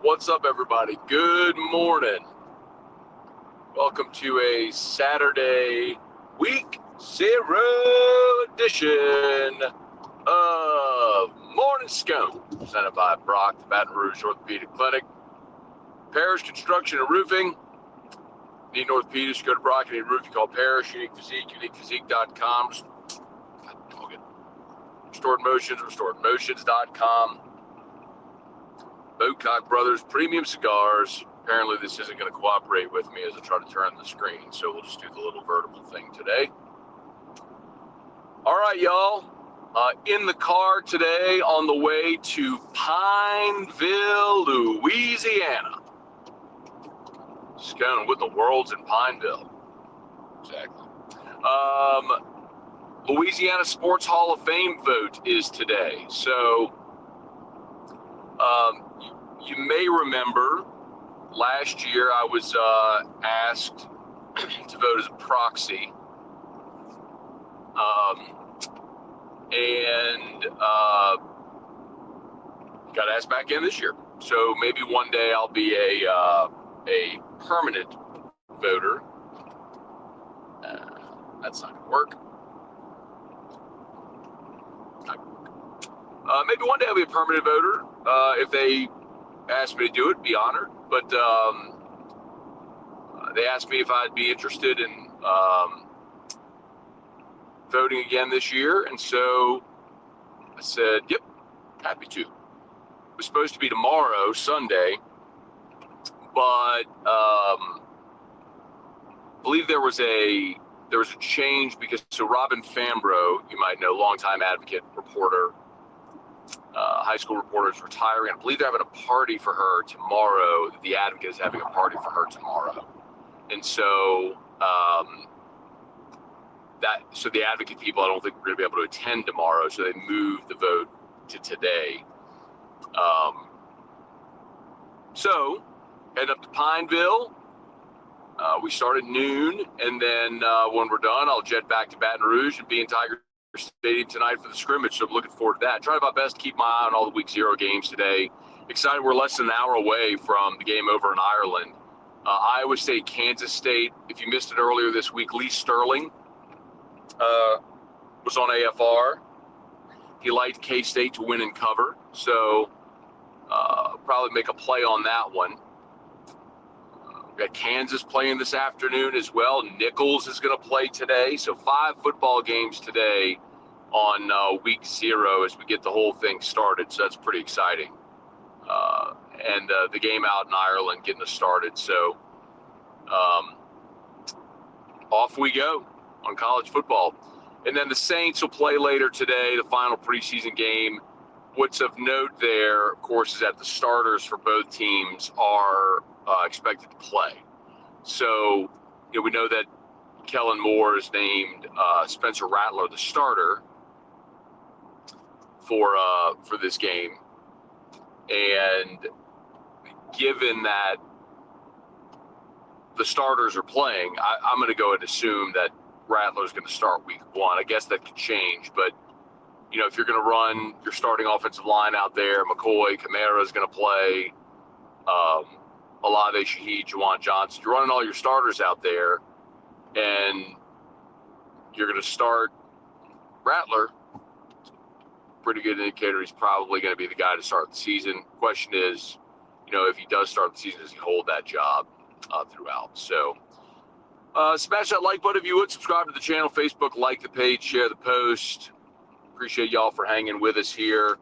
What's up, everybody? Good morning. Welcome to a Saturday week 0 edition of Morning Scone, presented by Brock, the Baton Rouge Orthopedic Clinic. Parrish Construction and Roofing. Need orthopedics, go to Brock. You need roofing, call Parrish. Unique Physique, uniquephysique.com. Restored Motions, restoredmotions.com. Bocock Brothers Premium Cigars. Apparently this isn't going to cooperate with me as I try to turn the screen, so we'll just do the little vertical thing today. All right, y'all. In the car today on the way to Pineville, Louisiana. Scone with the world's in Pineville. Exactly. Louisiana Sports Hall of Fame vote is today. So you may remember last year I was asked to vote as a proxy. And got asked back in this year. So maybe one day I'll be a permanent voter. That's not going to work. Maybe one day I'll be a permanent voter. If they ask me to do it, be honored. But they asked me if I'd be interested in voting again this year. And so I said, yep, happy to. It was supposed to be tomorrow, Sunday. But I believe there was a change because Robin Fambro, you might know, longtime advocate, reporter, high school reporter, is retiring. I believe they're having a party for her tomorrow. The Advocate is having a party for her tomorrow, and so so the Advocate people, I don't think we're going to be able to attend tomorrow. So they moved the vote to today. So head up to Pineville. We start at noon, and then when we're done, I'll jet back to Baton Rouge and be in Tiger Stadium tonight for the scrimmage. So I'm looking forward to that. Trying my best to keep my eye on all the Week 0 games today. Excited we're less than an hour away from the game over in Ireland. Iowa State, Kansas State. If you missed it earlier this week, Lee Sterling was on AFR. He liked K-State to win and cover. So probably make a play on that one. We got Kansas playing this afternoon as well. Nichols is going to play today. So 5 football games today on Week 0 as we get the whole thing started. So that's pretty exciting. And the game out in Ireland getting us started. So off we go on college football. And then the Saints will play later today, the final preseason game. What's of note there, of course, is that the starters for both teams are expected to play. So, we know that Kellen Moore is named Spencer Rattler the starter for this game. And given that the starters are playing, I'm going to go and assume that Rattler is going to start Week 1. I guess that could change, but if you're going to run your starting offensive line out there, McCoy, Kamara is going to play, Olave, Shaheed, Juwan Johnson. You're running all your starters out there, and you're going to start Rattler. Pretty good indicator he's probably going to be the guy to start the season. Question is, if he does start the season, does he hold that job throughout? So smash that like button if you would. Subscribe to the channel, Facebook, like the page, share the post. Appreciate y'all for hanging with us here.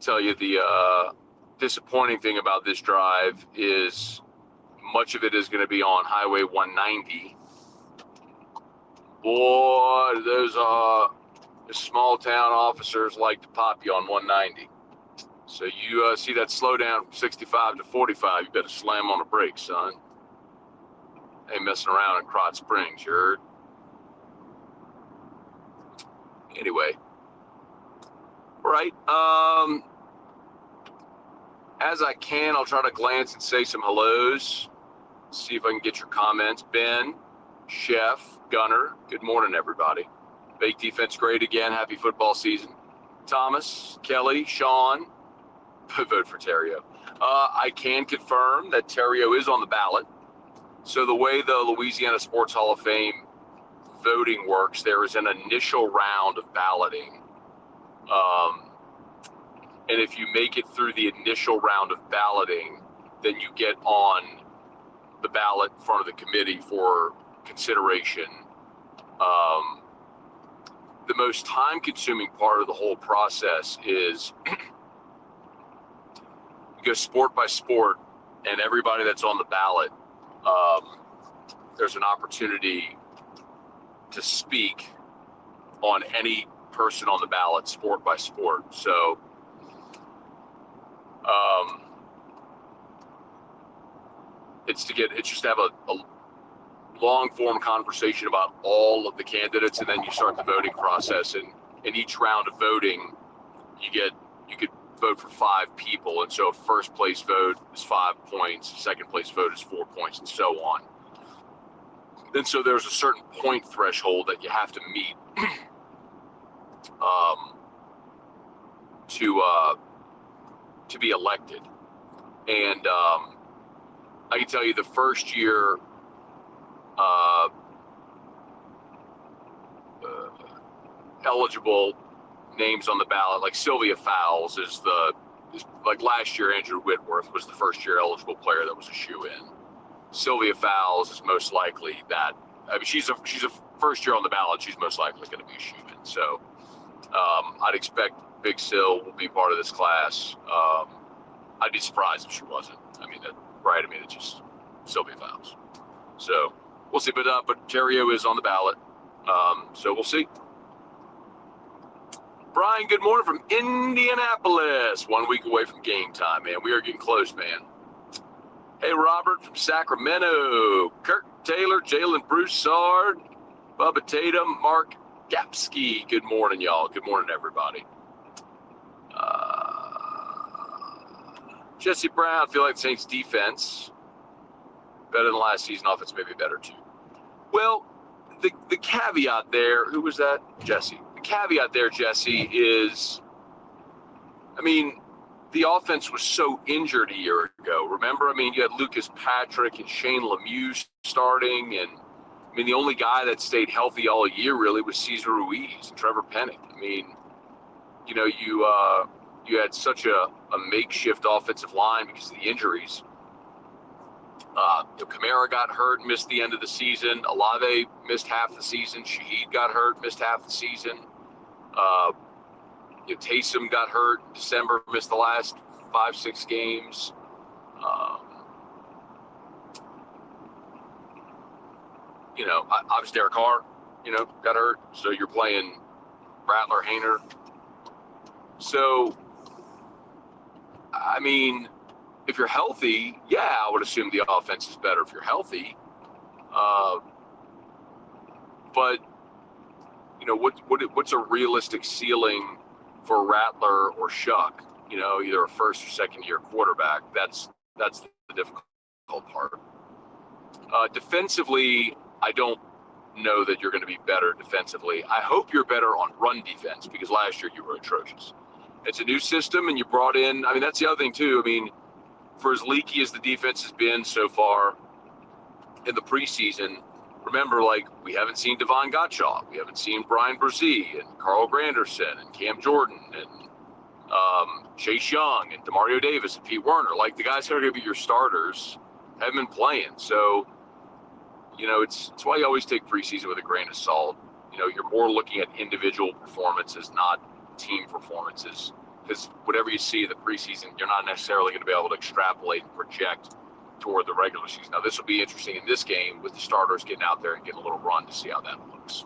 Tell you the disappointing thing about this drive is much of it is going to be on Highway 190. Boy, those small town officers like to pop you on 190. So you see that slowdown from 65 to 45, you better slam on the brakes, son. Ain't messing around in Krotz Springs, you heard? Anyway, all right. As I can, I'll try to glance and say some hellos. See if I can get your comments. Ben, Chef, Gunner, good morning, everybody. Bake defense great again. Happy football season. Thomas, Kelly, Sean, vote for Terrio. I can confirm that Terrio is on the ballot. So the way the Louisiana Sports Hall of Fame voting works, there is an initial round of balloting. And if you make it through the initial round of balloting, then you get on the ballot in front of the committee for consideration. The most time-consuming part of the whole process is you go sport by sport, and everybody that's on the ballot, there's an opportunity to speak on any person on the ballot, sport by sport. So, it's just to have a long form conversation about all of the candidates, and then you start the voting process. And in each round of voting, you could vote for 5 people, and so a first place vote is 5 points, second place vote is 4 points, and so on. And so there's a certain point threshold that you have to meet to be elected. And I can tell you the first year eligible names on the ballot, like Sylvia Fowles is like last year Andrew Whitworth was the first year eligible player that was a shoe-in. Sylvia Fowles is most likely that, I mean, she's a first year on the ballot, she's most likely going to be a shoe-in. So I'd expect Big Sil will be part of this class. I'd be surprised if she wasn't. I mean, it's just Sylvia Fowles. So we'll see, but Terrio is on the ballot. So we'll see. Brian, good morning from Indianapolis. 1 week away from game time, man. We are getting close, man. Hey, Robert from Sacramento. Kirk Taylor, Jalen Broussard, Bubba Tatum, Mark Gapsky. Good morning, y'all. Good morning, everybody. Jesse Brown, I feel like the Saints defense better than last season. Offense maybe better too. Well, the caveat there, who was that? Jesse. The caveat there, Jesse, is, I mean, the offense was so injured a year ago. Remember? I mean, you had Lucas Patrick and Shane Lemieux starting, and I mean, the only guy that stayed healthy all year really was Cesar Ruiz and Trevor Penning. I mean, you know, you had such a makeshift offensive line because of the injuries. Kamara got hurt, missed the end of the season. Olave missed half the season. Shaheed got hurt, missed half the season. Taysom got hurt in December, missed the last 5-6 games. Obviously Derek Carr, got hurt. So you're playing Rattler, Hayner. So, I mean, if you're healthy, yeah, I would assume the offense is better if you're healthy. But what's a realistic ceiling for Rattler or Shuck? Either a first or second year quarterback. That's the difficult part. Defensively, I don't know that you're going to be better defensively. I hope you're better on run defense because last year you were atrocious. It's a new system, and you brought in. I mean, that's the other thing too. I mean, for as leaky as the defense has been so far in the preseason, remember, we haven't seen Devon Gottschalk, we haven't seen Brian Brzee and Carl Granderson and Cam Jordan and Chase Young and Demario Davis and Pete Werner. The guys that are going to be your starters haven't been playing. So, it's why you always take preseason with a grain of salt. You're more looking at individual performances, not team performances, because whatever you see in the preseason, you're not necessarily going to be able to extrapolate and project toward the regular season. Now, this will be interesting in this game with the starters getting out there and getting a little run to see how that looks.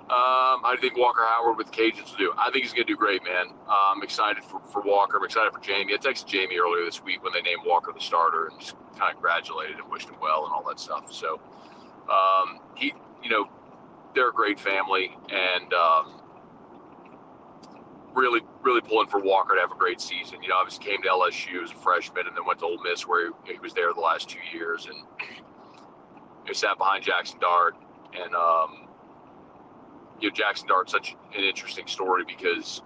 I think Walker Howard with the Cajuns will do. I think he's going to do great, man. I'm excited for Walker. I'm excited for Jamie. I texted Jamie earlier this week when they named Walker the starter and just kind of congratulated him, wished him well and all that stuff. So, they're a great family, and really, really pulling for Walker to have a great season. Obviously came to LSU as a freshman and then went to Ole Miss where he was there the last 2 years, and he sat behind Jackson Dart. And Jackson Dart's such an interesting story because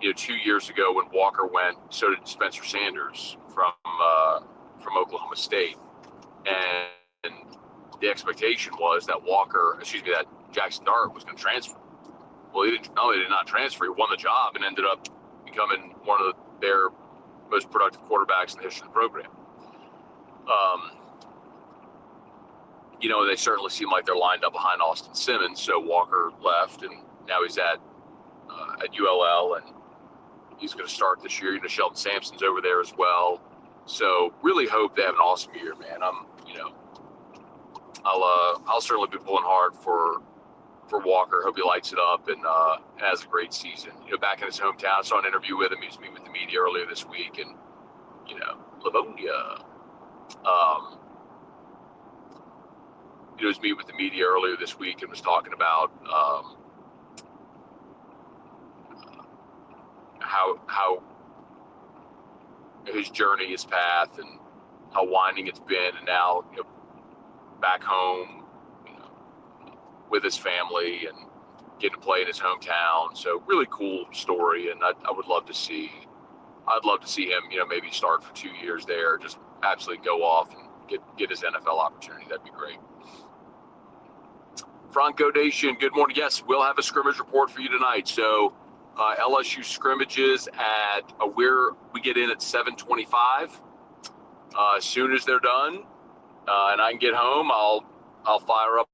2 years ago when Walker went, so did Spencer Sanders from Oklahoma State, and the expectation was that that Jackson Dart was going to transfer. Well, he didn't. Not only did he not transfer, he won the job and ended up becoming one of their most productive quarterbacks in the history of the program. They certainly seem like they're lined up behind Austin Simmons. So Walker left, and now he's at ULL, and he's going to start this year. Sheldon Sampson's over there as well. So really hope they have an awesome year, man. I'll certainly be pulling hard for Walker. Hope he lights it up and has a great season. Back in his hometown, saw an interview with him. He was meeting with the media earlier this week, and Livonia. He was meeting with the media earlier this week and was talking about how his journey, his path, and how winding it's been, and now back home with his family and getting to play in his hometown. So really cool story, and I'd love to see him maybe start for 2 years there, just absolutely go off and get his NFL opportunity. That'd be great. Franco Nation, good morning. Yes, we'll have a scrimmage report for you tonight. So LSU scrimmages we get in at 7:25. As soon as they're done and I can get home, I'll fire up